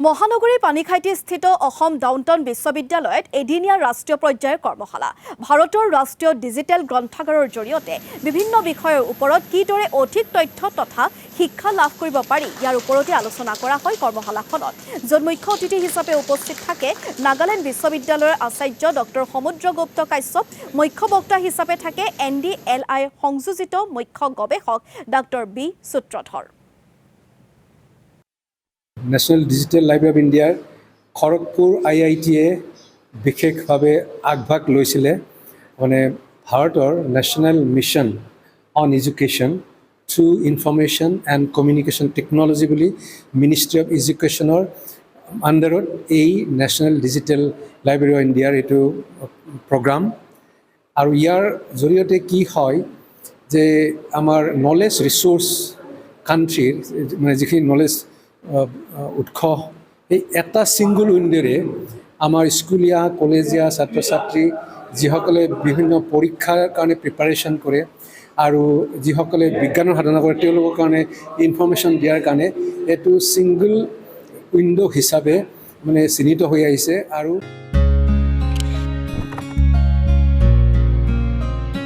মহানগৰী পানীখাইটি স্থিত অসম ডাউনটাউন বিশ্ববিদ্যালয়ত এদিনীয়া ৰাষ্ট্ৰীয় পৰ্যায়ৰ কৰ্মশালা ভাৰতৰ ৰাষ্ট্ৰীয় ডিজিটেল গ্ৰন্থাগাৰৰ জৰিয়তে বিভিন্ন বিষয়ৰ ওপৰত কিদৰে অধিক তথ্য তথা শিক্ষা লাভ কৰিব পাৰি ইয়াৰ ওপৰতে আলোচনা কৰা হয় কৰ্মশালাখনত য'ত মুখ্য অতিথি হিচাপে উপস্থিত থাকে নাগালেণ্ড বিশ্ববিদ্যালয়ৰ আচাৰ্য ডক্টৰ সমুদ্ৰগুপ্ত কাশ্যপ মুখ্য বক্তা হিচাপে থাকে NDLI সংযোজিত মুখ্য গৱেষক doctor B Sutradhar national digital library of ইণ্ডিয়াৰ খড়গপুৰ IITয়ে বিশেষভাৱে আগভাগ লৈছিলে মানে ভাৰতৰ national mission on education through information and communication technology বুলি মিনিষ্ট্ৰী অফ এডুকেশ্যনৰ আণ্ডাৰত এই নেশ্যনেল ডিজিটেল লাইব্ৰেৰী অফ ইণ্ডিয়াৰ এইটো প্ৰগ্ৰাম আৰু ইয়াৰ জৰিয়তে কি হয় যে আমাৰ নলেজ ৰিচোৰ্চ কাণ্ট্ৰিৰ মানে যিখিনি নলেজ উৎস এই এটা ছিংগুল উইণ্ডৰে আমাৰ স্কুলীয়া কলেজীয়া ছাত্ৰ ছাত্ৰী যিসকলে বিভিন্ন পৰীক্ষাৰ কাৰণে প্ৰিপাৰেশ্যন কৰে আৰু যিসকলে বিজ্ঞানৰ সাধনা কৰে তেওঁলোকৰ কাৰণে ইনফৰমেশ্যন দিয়াৰ কাৰণে এইটো ছিংগুল উইণ্ড' হিচাপে মানে চিহ্নিত হৈ আহিছে আৰু